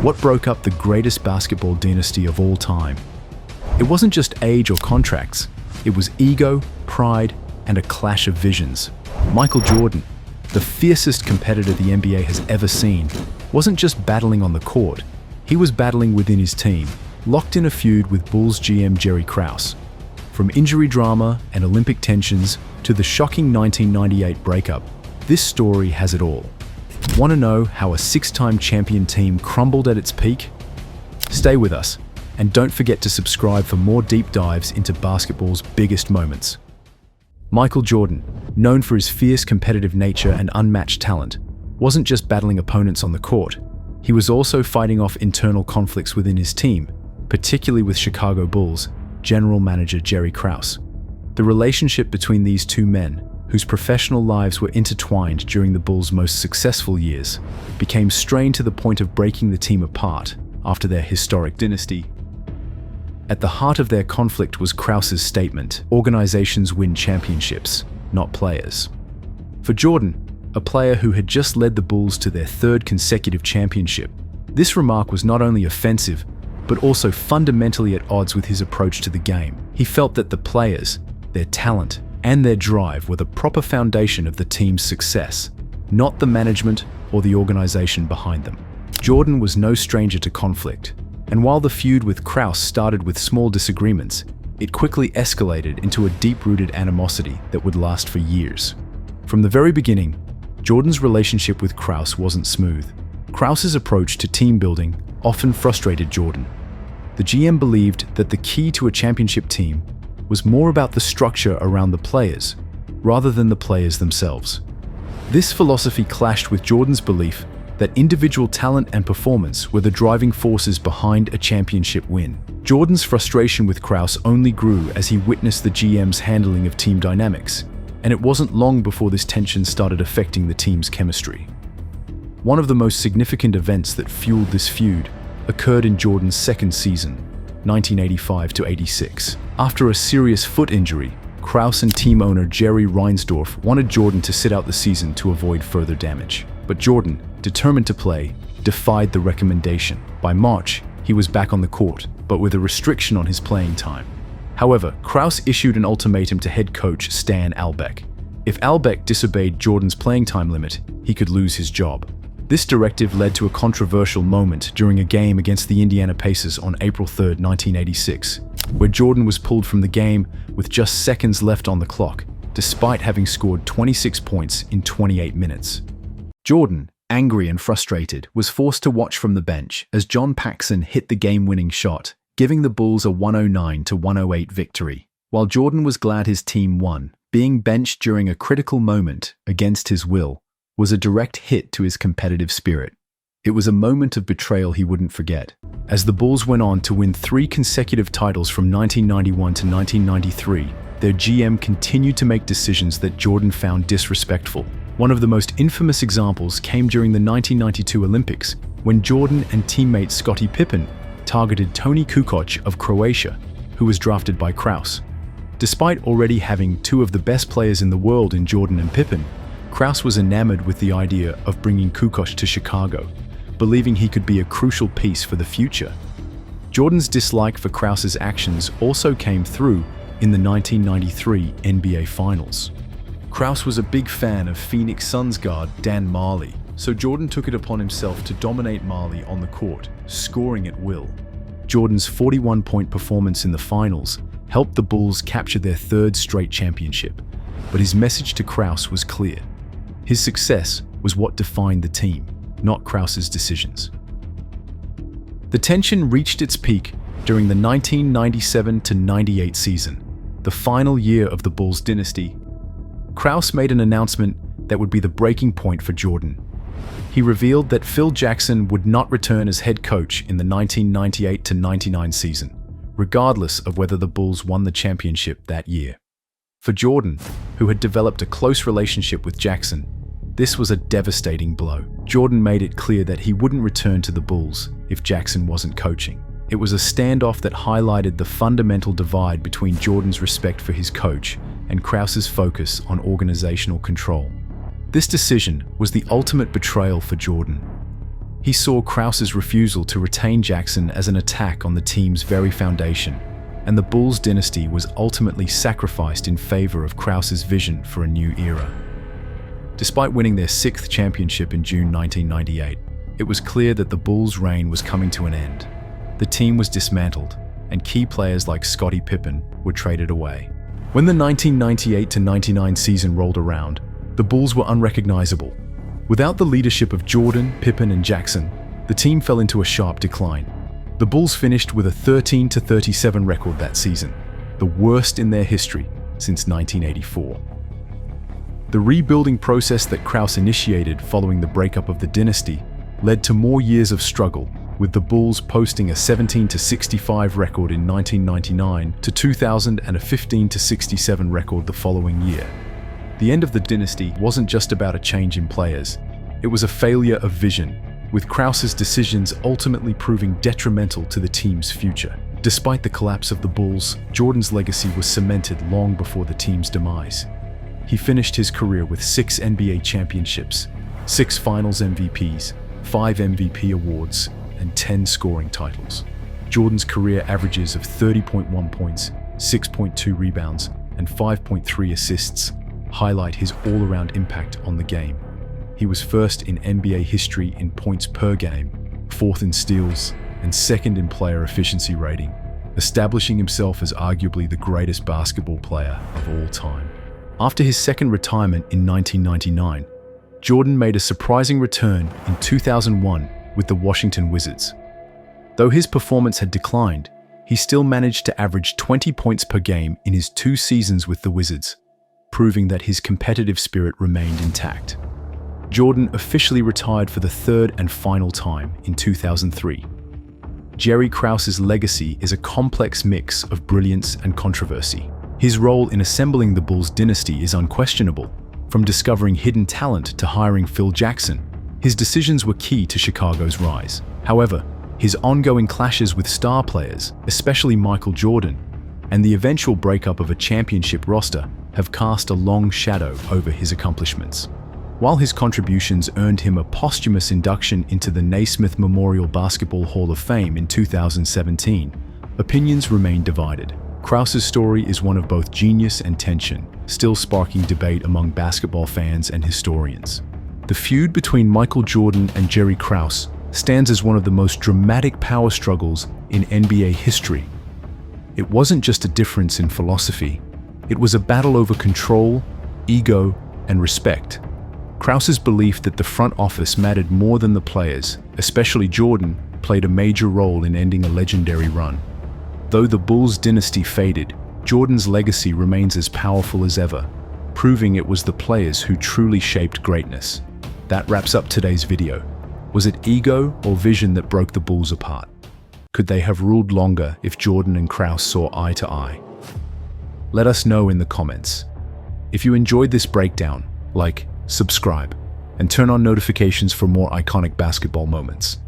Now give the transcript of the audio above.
What broke up the greatest basketball dynasty of all time? It wasn't just age or contracts. It was ego, pride, and a clash of visions. Michael Jordan, the fiercest competitor the NBA has ever seen, wasn't just battling on the court. He was battling within his team, locked in a feud with Bulls GM Jerry Krause. From injury drama and Olympic tensions to the shocking 1998 breakup, this story has it all. Want to know how a six-time champion team crumbled at its peak? Stay with us, and don't forget to subscribe for more deep dives into basketball's biggest moments. Michael Jordan, known for his fierce competitive nature and unmatched talent, wasn't just battling opponents on the court. He was also fighting off internal conflicts within his team, particularly with Chicago Bulls general manager Jerry Krause. The relationship between these two men, whose professional lives were intertwined during the Bulls' most successful years, became strained to the point of breaking the team apart after their historic dynasty. At the heart of their conflict was Krause's statement, "Organizations win championships, not players." For Jordan, a player who had just led the Bulls to their third consecutive championship, this remark was not only offensive, but also fundamentally at odds with his approach to the game. He felt that the players, their talent, and their drive were the proper foundation of the team's success, not the management or the organization behind them. Jordan was no stranger to conflict, and while the feud with Krause started with small disagreements, it quickly escalated into a deep-rooted animosity that would last for years. From the very beginning, Jordan's relationship with Krause wasn't smooth. Krause's approach to team building often frustrated Jordan. The GM believed that the key to a championship team was more about the structure around the players, rather than the players themselves. This philosophy clashed with Jordan's belief that individual talent and performance were the driving forces behind a championship win. Jordan's frustration with Krause only grew as he witnessed the GM's handling of team dynamics, and it wasn't long before this tension started affecting the team's chemistry. One of the most significant events that fueled this feud occurred in Jordan's second season, 1985-86. After a serious foot injury, Krause and team owner Jerry Reinsdorf wanted Jordan to sit out the season to avoid further damage. But Jordan, determined to play, defied the recommendation. By March, he was back on the court, but with a restriction on his playing time. However, Krause issued an ultimatum to head coach Stan Albeck. If Albeck disobeyed Jordan's playing time limit, he could lose his job. This directive led to a controversial moment during a game against the Indiana Pacers on April 3, 1986, where Jordan was pulled from the game with just seconds left on the clock, despite having scored 26 points in 28 minutes. Jordan, angry and frustrated, was forced to watch from the bench as John Paxson hit the game-winning shot, giving the Bulls a 109-108 victory. While Jordan was glad his team won, being benched during a critical moment against his will was a direct hit to his competitive spirit. It was a moment of betrayal he wouldn't forget. As the Bulls went on to win 3 consecutive titles from 1991 to 1993, their GM continued to make decisions that Jordan found disrespectful. One of the most infamous examples came during the 1992 Olympics, when Jordan and teammate Scottie Pippen targeted Toni Kukoc of Croatia, who was drafted by Krause. Despite already having 2 of the best players in the world in Jordan and Pippen, Krause was enamored with the idea of bringing Kukoc to Chicago, believing he could be a crucial piece for the future. Jordan's dislike for Krause's actions also came through in the 1993 NBA Finals. Krause was a big fan of Phoenix Suns guard Dan Majerle, so Jordan took it upon himself to dominate Majerle on the court, scoring at will. Jordan's 41-point performance in the finals helped the Bulls capture their 3rd straight championship, but his message to Krause was clear. His success was what defined the team, not Krause's decisions. The tension reached its peak during the 1997-98 season, the final year of the Bulls dynasty. Krause made an announcement that would be the breaking point for Jordan. He revealed that Phil Jackson would not return as head coach in the 1998-99 season, regardless of whether the Bulls won the championship that year. For Jordan, who had developed a close relationship with Jackson, this was a devastating blow. Jordan made it clear that he wouldn't return to the Bulls if Jackson wasn't coaching. It was a standoff that highlighted the fundamental divide between Jordan's respect for his coach and Krause's focus on organizational control. This decision was the ultimate betrayal for Jordan. He saw Krause's refusal to retain Jackson as an attack on the team's very foundation, and the Bulls dynasty was ultimately sacrificed in favor of Krause's vision for a new era. Despite winning their 6th championship in June 1998, it was clear that the Bulls' reign was coming to an end. The team was dismantled, and key players like Scottie Pippen were traded away. When the 1998-99 season rolled around, the Bulls were unrecognizable. Without the leadership of Jordan, Pippen, and Jackson, the team fell into a sharp decline. The Bulls finished with a 13-37 record that season, the worst in their history since 1984. The rebuilding process that Krause initiated following the breakup of the dynasty led to more years of struggle, with the Bulls posting a 17-65 record in 1999 to 2000 and a 15-67 record the following year. The end of the dynasty wasn't just about a change in players, it was a failure of vision, with Krause's decisions ultimately proving detrimental to the team's future. Despite the collapse of the Bulls, Jordan's legacy was cemented long before the team's demise. He finished his career with 6 NBA championships, 6 Finals MVPs, 5 MVP awards, and 10 scoring titles. Jordan's career averages of 30.1 points, 6.2 rebounds, and 5.3 assists highlight his all-around impact on the game. He was first in NBA history in points per game, 4th in steals, and 2nd in player efficiency rating, establishing himself as arguably the greatest basketball player of all time. After his second retirement in 1999, Jordan made a surprising return in 2001 with the Washington Wizards. Though his performance had declined, he still managed to average 20 points per game in his 2 seasons with the Wizards, proving that his competitive spirit remained intact. Jordan officially retired for the 3rd and final time in 2003. Jerry Krause's legacy is a complex mix of brilliance and controversy. His role in assembling the Bulls dynasty is unquestionable. From discovering hidden talent to hiring Phil Jackson, his decisions were key to Chicago's rise. However, his ongoing clashes with star players, especially Michael Jordan, and the eventual breakup of a championship roster have cast a long shadow over his accomplishments. While his contributions earned him a posthumous induction into the Naismith Memorial Basketball Hall of Fame in 2017, opinions remain divided. Krause's story is one of both genius and tension, still sparking debate among basketball fans and historians. The feud between Michael Jordan and Jerry Krause stands as one of the most dramatic power struggles in NBA history. It wasn't just a difference in philosophy, it was a battle over control, ego, and respect. Krause's belief that the front office mattered more than the players, especially Jordan, played a major role in ending a legendary run. Though the Bulls dynasty faded, Jordan's legacy remains as powerful as ever, proving it was the players who truly shaped greatness. That wraps up today's video. Was it ego or vision that broke the Bulls apart? Could they have ruled longer if Jordan and Krause saw eye to eye? Let us know in the comments. If you enjoyed this breakdown, like, subscribe, and turn on notifications for more iconic basketball moments.